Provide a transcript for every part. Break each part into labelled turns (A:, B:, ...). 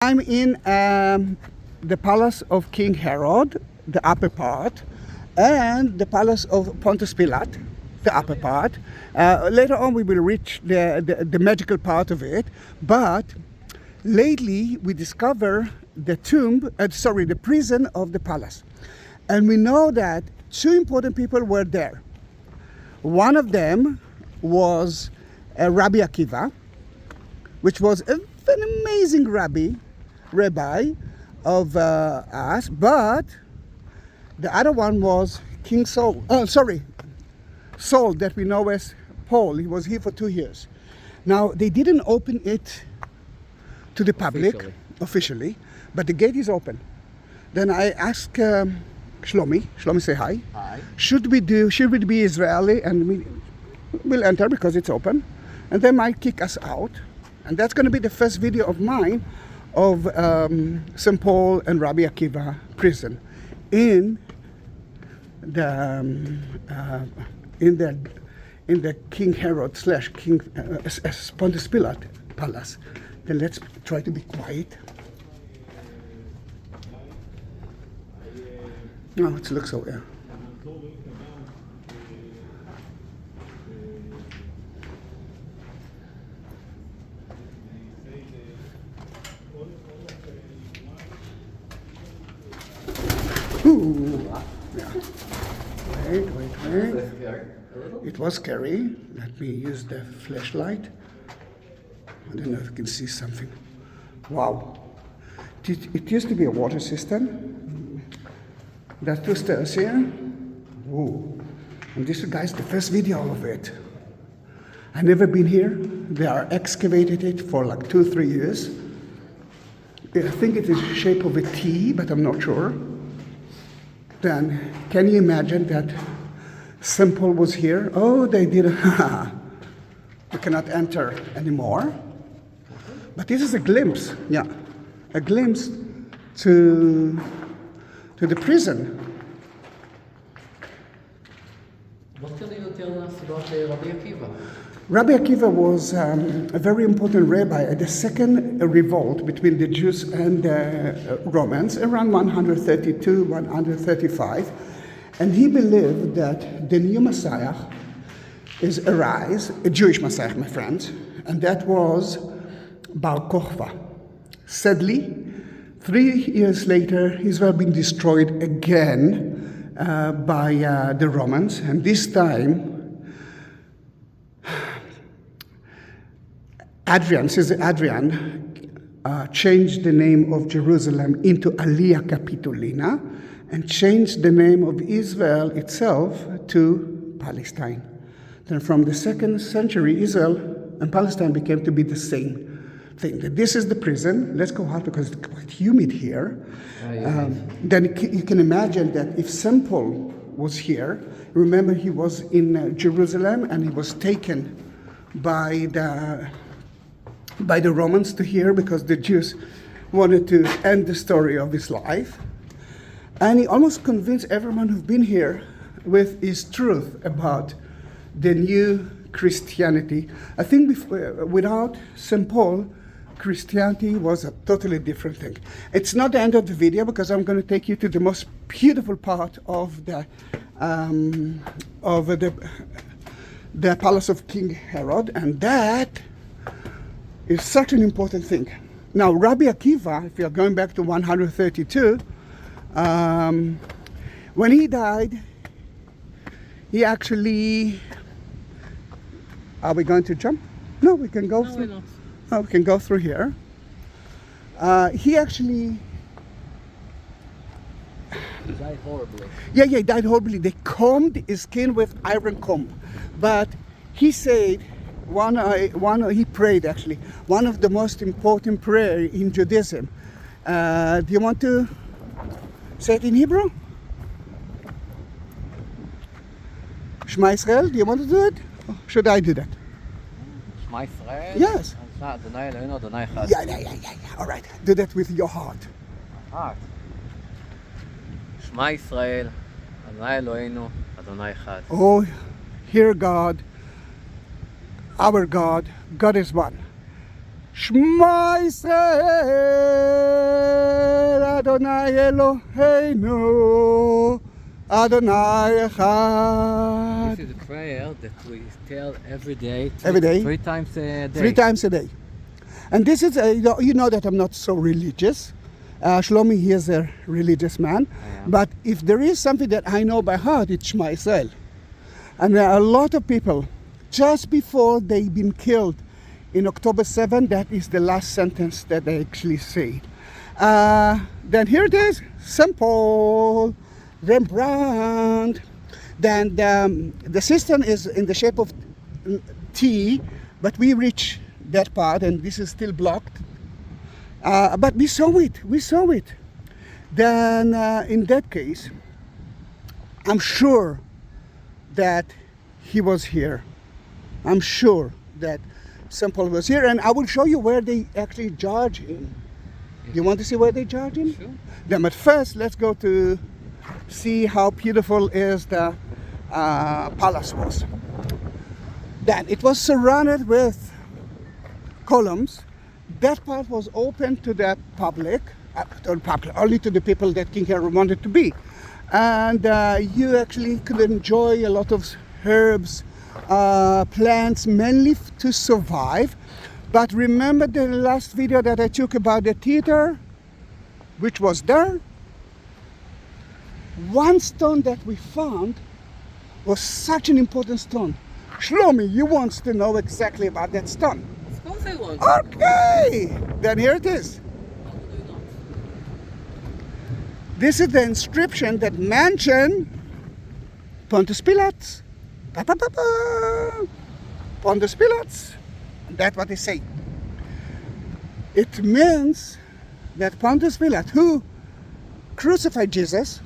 A: I'm in the palace of King Herod, the upper part, and the palace of Pontius Pilate, the upper part. Later on we will reach the magical part of it, but lately we discover the the prison of the palace. And we know that two important people were there. One of them was Rabbi Akiva, which was an amazing rabbi of us, but the other one was King Saul. Saul, that we know as Paul. He was here for 2 years. Now, they didn't open it to the public officially, but the gate is open. Then I asked Shlomi, say hi.
B: Hi.
A: Should we be Israeli and we'll enter because it's open, and they might kick us out. And that's going to be the first video of mine of St. Paul and Rabbi Akiva prison in the King Herod / King Pontius Pilate palace. Then let's try to be quiet. No, it looks so, yeah. Ooh, yeah. Wait. It was scary. Let me use the flashlight. I don't know if you can see something. Wow. It used to be a water system. There's 2 stairs here. Ooh. And this, guys, the first video of it. I've never been here. They are excavated it for like 2-3 years. I think it is the shape of a T, but I'm not sure. Then, can you imagine that St. Paul was here? Oh, they did. We cannot enter anymore. But this is a glimpse, a glimpse to the prison.
B: What can you tell us about Rabbi Akiva?
A: Rabbi Akiva was a very important rabbi at the second revolt between the Jews and the Romans, around 132, 135. And he believed that the new Messiah is arise, a Jewish Messiah, my friends, and that was Bar Kokhba. Sadly, 3 years later, Israel being destroyed again by the Romans, and this time Caesar Adrian changed the name of Jerusalem into Aliyah Capitolina and changed the name of Israel itself to Palestine. Then from the 2nd century, Israel and Palestine became to be the same thing. This is the prison. Let's go out because it's quite humid here. Then you can imagine that if St. Paul was here, remember he was in Jerusalem and he was taken by the Romans to here because the Jews wanted to end the story of his life. And he almost convinced everyone who've been here with his truth about the new Christianity. I think without St. Paul, Christianity was a totally different thing. It's not the end of the video because I'm going to take you to the most beautiful part of the palace of King Herod, and that is such an important thing. Now, Rabbi Akiva, if you're going back to 132, when he died, he actually... Are we going to jump? No, we can go through.
B: No,
A: we can go through here. He actually...
B: He died horribly.
A: Yeah, he died horribly. They combed his skin with iron comb. But he said, he prayed actually, one of the most important prayer in Judaism. Do you want to say it in Hebrew? Shema Israel, do you want to do it? Or should I do that?
B: Shema Israel?
A: Yes.
B: Adonai Eloheinu, Adonai Echad.
A: Yeah. All right, do that with your heart.
B: Heart. Shema Israel, Adonai Eloheinu, Adonai Echad.
A: Oh, hear God, our God, God is one. Shema Yisrael, Adonai Eloheinu, Adonai Echad.
B: This is a prayer that we tell every day.
A: Every day?
B: 3 times a day.
A: 3 times a day. And this is, you know that I'm not so religious. Shlomi, he is a religious man. But if there is something that I know by heart, it's Shema Yisrael. And there are a lot of people, just before they've been killed in October 7, that is the last sentence that they actually say. Then here it is, St. Paul, Rembrandt. Then the system is in the shape of T, but we reach that part and this is still blocked. But we saw it. Then in that case, I'm sure that he was here. I'm sure that St. Paul was here, and I will show you where they actually judge him. You want to see where they judge him?
B: Sure.
A: Then, but first, let's go to see how beautiful is the palace was. Then it was surrounded with columns. That part was open to the public, only to the people that King Herod wanted to be. And you actually could enjoy a lot of herbs, plants, mainly to survive. But remember the last video that I took about the theater, which was there? One stone that we found was such an important stone. Shlomi, you want to know exactly about that stone.
B: Of course I want.
A: Okay, then here it is. This is the inscription that mentioned Pontius Pilate. Pontius Pilate. That's what they say. It means that Pontius Pilate, who crucified Jesus,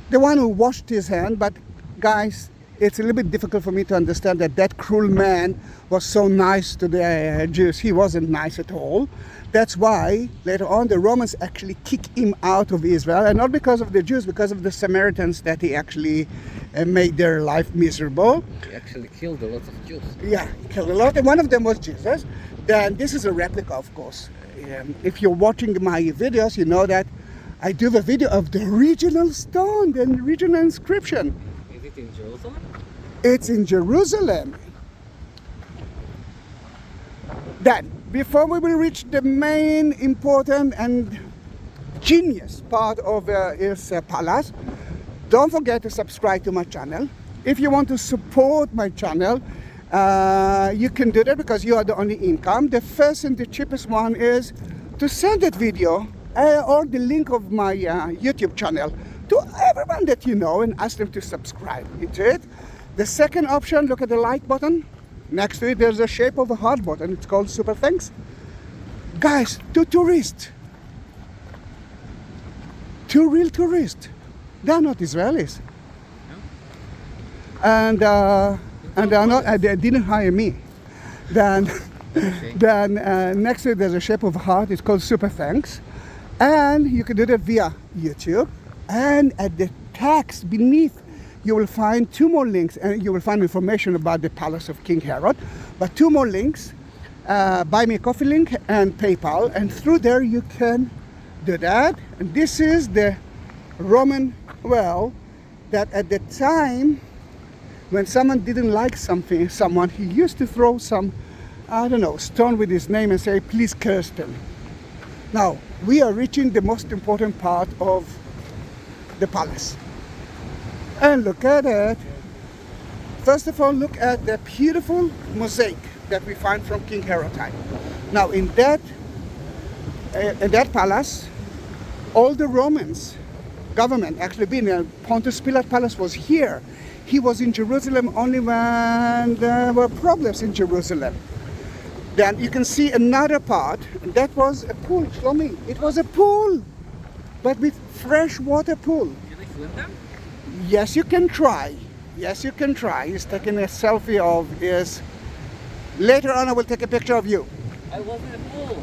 A: the one who washed his hand, but guys, it's a little bit difficult for me to understand that that cruel man was so nice to the Jews. He wasn't nice at all. That's why later on the Romans actually kick him out of Israel, and not because of the Jews, because of the Samaritans that he actually made their life miserable.
B: He actually killed a lot of Jews.
A: Yeah, he killed a lot, and one of them was Jesus. Then this is a replica, of course. If you're watching my videos, you know that I do the video of the original stone, the original inscription.
B: Is it in Jerusalem?
A: It's in Jerusalem. Then, before we will reach the main important and genius part of his palace, don't forget to subscribe to my channel. If you want to support my channel, you can do that because you are the only income. The first and the cheapest one is to send that video or the link of my YouTube channel to everyone that you know and ask them to subscribe to it. The second option, look at the like button. Next to it, there's a shape of a heart button. It's called Super Thanks. Guys, to tourists, to real tourists, they're not Israelis. No. And they're not. They didn't hire me. Then, next to it, there's a shape of a heart. It's called Super Thanks, and you can do that via YouTube. And at the text beneath, you will find 2 more links, and you will find information about the palace of King Herod. But 2 more links, Buy Me a Coffee link and PayPal, and through there you can do that. And this is the Roman well that at the time when someone didn't like someone, he used to throw some, I don't know, stone with his name and say, please curse them. Now, we are reaching the most important part of the palace. And look at it. First of all, look at the beautiful mosaic that we find from King Herod time. Now, in that palace, all the Romans government actually been. Pontius Pilate palace was here. He was in Jerusalem only when there were problems in Jerusalem. Then you can see another part, and that was a pool, Shlomi. It was a pool, but with fresh water pool.
B: Can I swim there?
A: Yes, you can try. Yes, you can try. He's taking a selfie of his. Later on, I will take a picture of you.
B: I was in a pool.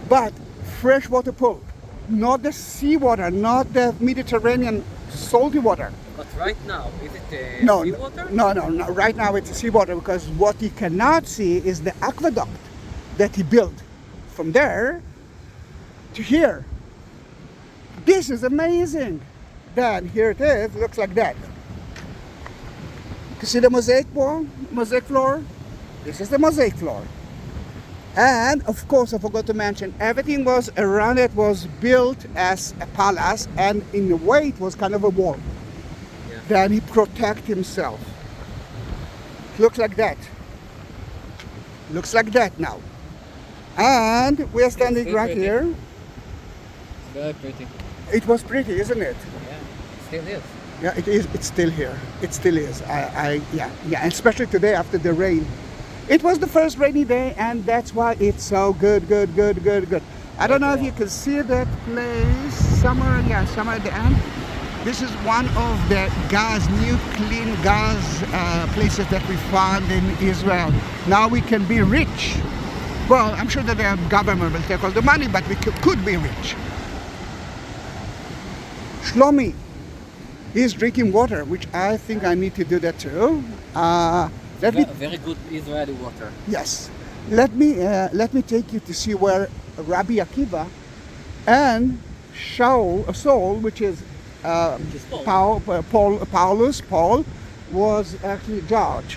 A: But freshwater pool, not the seawater, not the Mediterranean salty water.
B: But right now, is it
A: No,
B: seawater?
A: no. Right now it's seawater because what you cannot see is the aqueduct that he built from there to here. This is amazing. Then here it is, looks like that. You see the mosaic wall, mosaic floor? This is the mosaic floor. And of course, I forgot to mention, everything was around it was built as a palace, and in a way it was kind of a wall.
B: Yeah.
A: Then he protect himself. Looks like that. Looks like that now. And we are standing
B: It's
A: right
B: pretty.
A: here.
B: It's very pretty.
A: It was pretty, isn't it?
B: Yeah, it still is.
A: Yeah, it is. It's still here. It still is. Yeah. And especially today after the rain. It was the first rainy day, and that's why it's so good. I don't know if you can see that place somewhere. Yeah, somewhere at the end. This is one of the new clean gas places that we found in Israel. Now we can be rich. Well, I'm sure that the government will take all the money, but we could be rich. Shlomi is drinking water, which I think I need to do that too.
B: Very good Israeli water.
A: Yes. Let me take you to see where Rabbi Akiva and Saul, which is
B: Paul.
A: Paul was actually judge.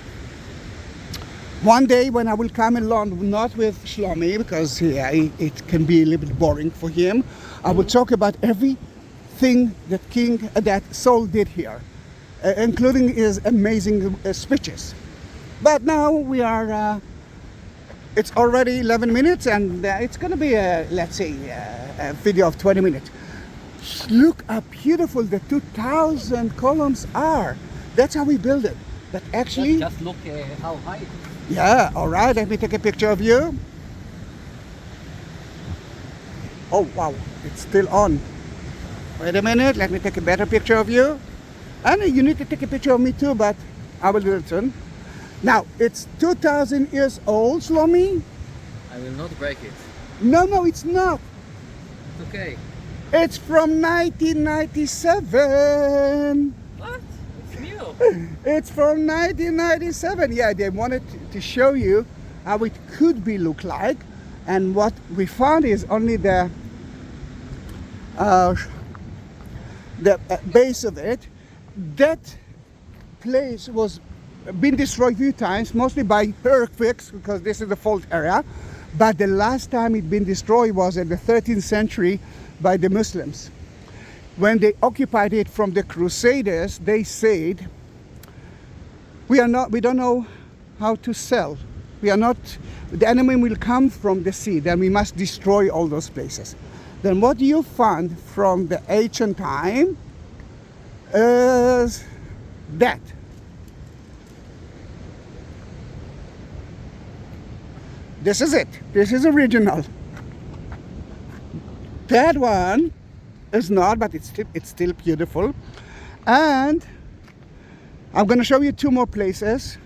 A: One day when I will come along, not with Shlomi, because it can be a little bit boring for him, I will talk about everything that Saul did here, including his amazing speeches. But now we are, it's already 11 minutes, and it's going to be, let's say, a video of 20 minutes. Look how beautiful the 2,000 columns are. That's how we build it. But actually...
B: Just look how high it is.
A: Yeah, all right, let me take a picture of you. Oh, wow, it's still on. Wait a minute, let me take a better picture of you. And you need to take a picture of me too, but I will do it soon. Now, it's 2,000 years old, Shlomi.
B: I will not break it.
A: No, it's not.
B: It's okay.
A: It's from 1997.
B: What? It's new.
A: It's from 1997. Yeah, they wanted to show you how it could be look like, and what we found is only the base of it. That place was been destroyed a few times, mostly by earthquakes, because this is the fault area. But the last time it been destroyed was in the 13th century by the Muslims. When they occupied it from the Crusaders, they said, we don't know how to sell. The enemy will come from the sea, then we must destroy all those places. Then what you find from the ancient time is that. This is it. This is original. That one is not, but it's still beautiful. And I'm going to show you two more places.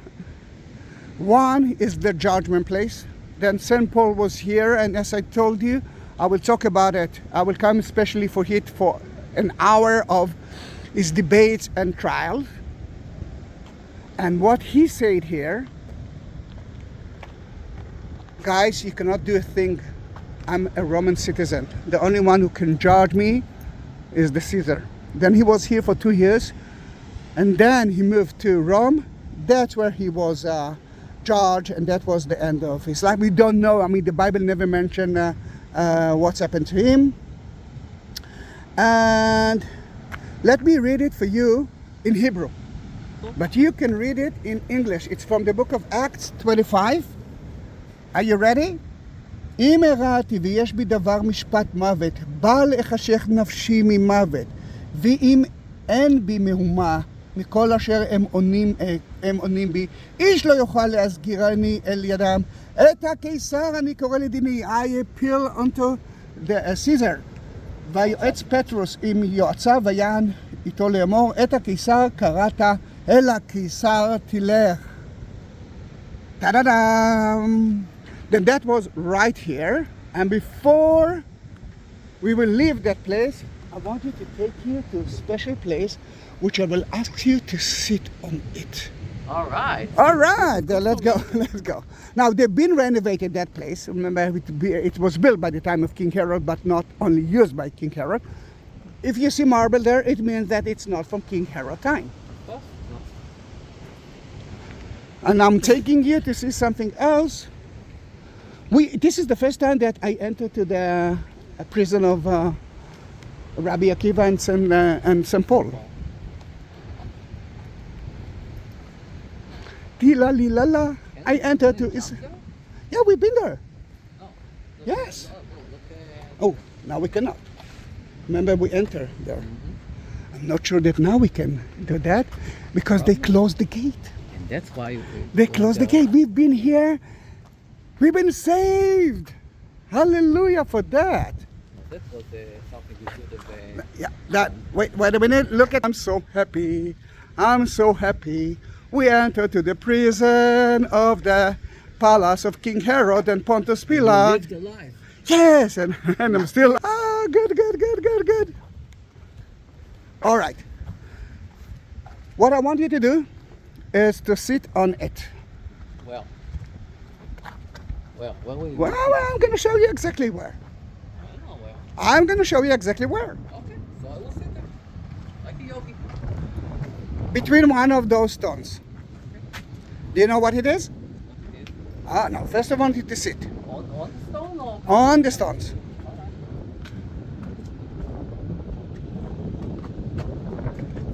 A: One is the judgment place. Then St. Paul was here, and as I told you, I will talk about it. I will come especially for it for an hour of his debates and trials. And what he said here, guys, you cannot do a thing. I'm a Roman citizen. The only one who can judge me is the Caesar. Then he was here for 2 years, and then he moved to Rome. That's where he was judge, and that was the end of his life. We don't know. I mean, the Bible never mentioned what's happened to him. And let me read it for you in Hebrew, but you can read it in English. It's from the book of Acts 25. Are you ready? אם הראתי ויש בי דבר משפט מוות, בא לחשך נפשי ממוות, ואם אין בי מהומה מכל אשר הם עונים בי, איש לא יוכל להסגירני אל ידם. את הקיסר אני קורא לדיני. I appeal unto the Caesar. ויועץ פטרוס עם יועציו ויען איתו לאמור, את הקיסר קראת, אל הקיסר תלך. Ta-da-dam! Then that was right here, and before we will leave that place, I want you to take you to a special place, which I will ask you to sit on it.
B: All right.
A: All right, let's go. Let's go. Now they've been renovated that place. Remember, it was built by the time of King Herod, but not only used by King Herod. If you see marble there, it means that it's not from King Herod time.
B: Oh,
A: And I'm taking you to see something else. This is the first time that I entered to the prison of Rabbi Akiva and St. Paul. Tila li la la. I entered to. Yeah, we've been there.
B: no.
A: Yes.
B: Look,
A: Oh, now we cannot. Remember, we enter there. I'm not sure that now we can do that because they closed the gate.
B: and that's why
A: They closed the gate. We've been here. We've been saved. Hallelujah for that.
B: That was something we should have.
A: Yeah, that. Wait a minute. Look at. I'm so happy. I'm so happy. We entered to the prison of the palace of King Herod and Pontius Pilate.
B: Lived a life.
A: Yes, and I'm still. Ah, good. All right. What I want you to do is to sit on it.
B: Well, where will you?
A: Well, I'm going to show you exactly where.
B: I don't know where.
A: I'm going to show you exactly where.
B: Okay, so I will sit there like a yogi.
A: Between one of those stones. Do you know what it is?
B: What it is?
A: Ah, no. First I want you to sit
B: On the stone or?
A: on the stones.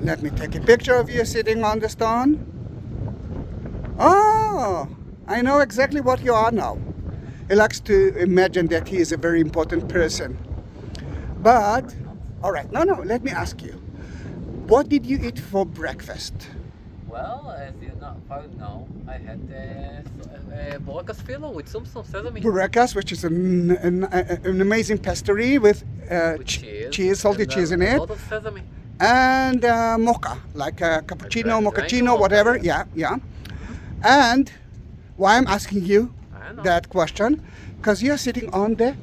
A: Let me take a picture of you sitting on the stone. Oh, I know exactly what you are now. He likes to imagine that he is a very important person. But, all right, no, let me ask you. What did you eat for breakfast?
B: Well, as you probably know, I had borakas filo with some sesame.
A: Burakas, which is an amazing pastry with,
B: With
A: cheese, salty
B: and,
A: cheese in
B: a
A: it.
B: lot of sesame.
A: And mocha, like cappuccino,
B: Drank
A: mochaccino,
B: mocha,
A: whatever.
B: yes.
A: Yeah. And why I'm asking you
B: I know.
A: that question, because you're sitting on the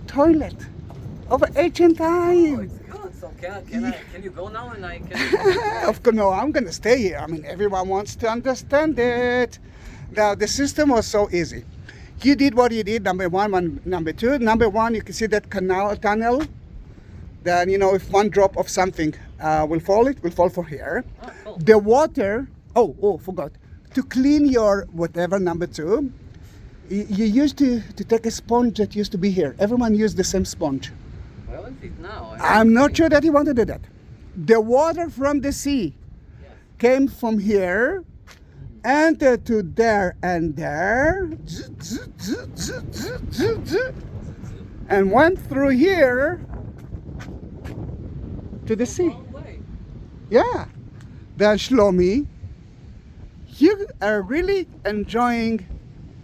A: toilet of ancient
B: Oh,
A: time.
B: it's good. So can you go now and I can?
A: Of course, no, I'm going to stay here. I mean, everyone wants to understand it. Now, the system was so easy. You did what you did, number one, number two. Number one, you can see that tunnel. Then, if one drop of something will fall, it will fall for here.
B: Oh, cool.
A: The water, forgot. To clean your whatever, number two, you used to take a sponge that used to be here. Everyone used the same sponge.
B: Where is it now?
A: I'm not sure that he wanted to do that. The water from the sea
B: Yes.
A: came from here, entered to there and there, and went through here to the sea.
B: Long way.
A: Yeah. Then Shlomi, you are really enjoying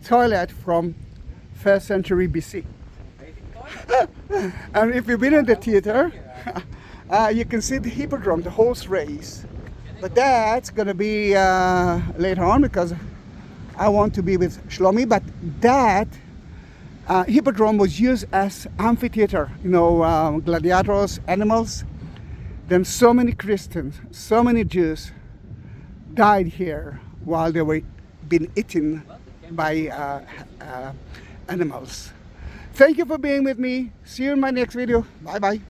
A: toilet from 1st century BC.
B: Basic toilet.
A: And if you've been in the theater, you can see the hippodrome, the horse race. But that's going to be later on because I want to be with Shlomi. But that hippodrome was used as amphitheater, gladiators, animals. Then so many Christians, so many Jews died here while they were being eaten by animals. Thank you for being with me. See you in my next video. Bye bye.